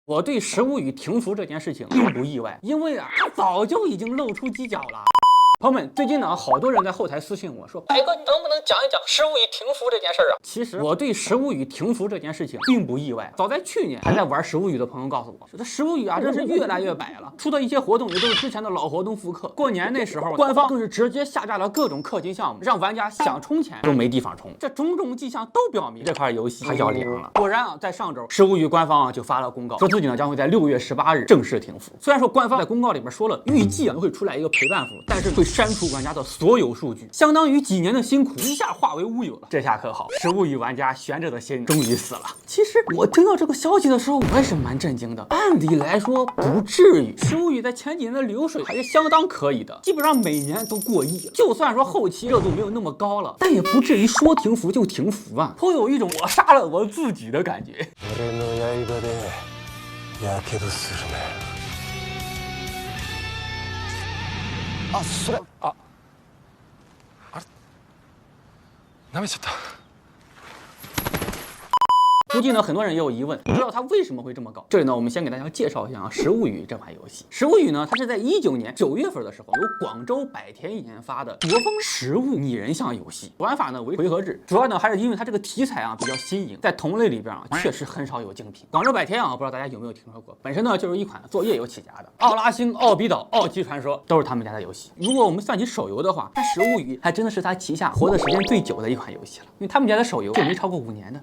我对食物语停服这件事情并不意外，因为啊，它早就已经露出犄角了。朋友们，最近呢，好多人在后台私信我说，百哥，你能不能讲一讲食物语停服这件事儿啊？其实我对食物语停服这件事情并不意外，早在去年还在玩食物语的朋友告诉我，说这食物语啊真是越来越摆了，出的一些活动也都是之前的老活动复刻。过年那时候，官方更是直接下架了各种氪金项目，让玩家想充钱都没地方充。这种种迹象都表明这款游戏它要凉了。果然啊，在上周，食物语官方啊就发了公告，说自己呢将会在6月18日正式停服。虽然说官方在公告里面说了，预计啊会出来一个陪伴服，但是会删除玩家的所有数据，相当于几年的辛苦一下化为乌有了。这下可好，食物语玩家悬着的心终于死了。其实我听到这个消息的时候，我也是蛮震惊的。按理来说不至于，食物语在前几年的流水还是相当可以的，基本上每年都过亿了。就算说后期热度没有那么高了，但也不至于说停服就停服啊，颇有一种我杀了我自己的感觉。あ、それ、あれ舐めちゃった。估计呢，很多人也有疑问，不知道它为什么会这么搞。这里呢，我们先给大家介绍一下啊，《食物语》这款游戏。《食物语》呢，它是在19年9月份的时候，由广州百田研发的国风食物拟人像游戏。玩法呢为回合制，主要呢还是因为它这个题材啊比较新颖，在同类里边啊确实很少有精品。广州百田啊，不知道大家有没有听说过？本身呢就是一款做页游起家的，奥拉星、奥比岛、奥奇传说都是他们家的游戏。如果我们算起手游的话，那《食物语》还真的是它旗下活的时间最久的一款游戏了，因为他们家的手游就没超过5年的。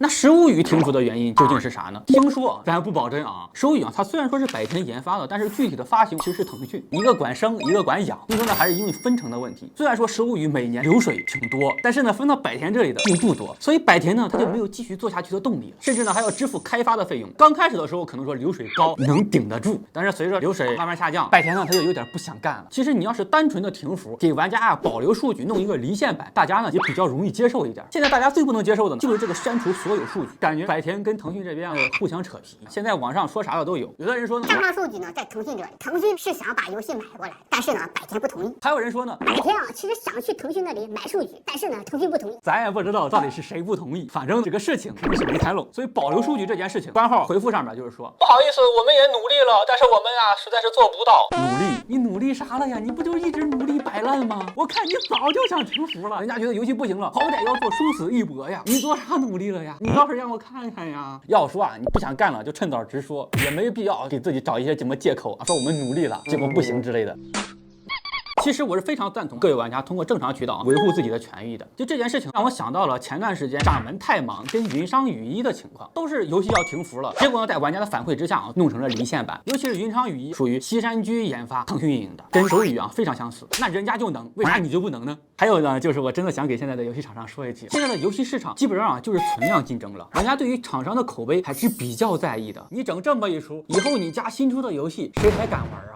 那食物语停服的原因究竟是啥呢？听说咱不保真啊，食物语啊，它虽然说是百田研发的，但是具体的发行其实是腾讯，一个管生，一个管养。听说呢还是因为分成的问题。虽然说食物语每年流水挺多，但是呢分到百田这里的并不多，所以百田呢它就没有继续做下去的动力了，甚至呢还要支付开发的费用。刚开始的时候可能说流水高能顶得住，但是随着流水慢慢下降，百田呢它就有点不想干了。其实你要是单纯的停服，给玩家啊保留数据，弄一个离线版，大家呢也比较容易接受一点。现在大家最不能接受的呢就是这个删除所有数据，感觉百田跟腾讯这边互相扯皮。现在网上说啥的都有，有的人说呢，开发数据呢在腾讯这里，腾讯是想把游戏买过来，但是呢百田不同意。还有人说呢，百田啊其实想去腾讯那里买数据，但是呢腾讯不同意。咱也不知道到底是谁不同意，反正这个事情肯定是没谈拢。所以保留数据这件事情，官号回复上面就是说，不好意思，我们也努力了，但是我们啊实在是做不到。努力？你努力啥了呀？你不就一直努力摆烂吗？我看你早就想停服了，人家觉得游戏不行了，好歹要做殊死一搏呀。你做啥努力了呀？你倒是让我看看呀。要说啊，你不想干了就趁早直说，也没必要给自己找一些什么借口啊，说我们努力了，结果不行之类的。其实我是非常赞同各位玩家通过正常渠道维护自己的权益的。就这件事情让我想到了前段时间掌门太忙跟云商羽衣的情况，都是游戏要停服了，结果呢在玩家的反馈之下啊，弄成了离线版。尤其是云商羽衣属于西山居研发、腾讯运营的，跟手语啊非常相似。那人家就能，为啥你就不能呢？还有呢，就是我真的想给现在的游戏厂商说一句，现在的游戏市场基本上啊就是存量竞争了，玩家对于厂商的口碑还是比较在意的。你整这么一出，以后你家新出的游戏谁还敢玩啊？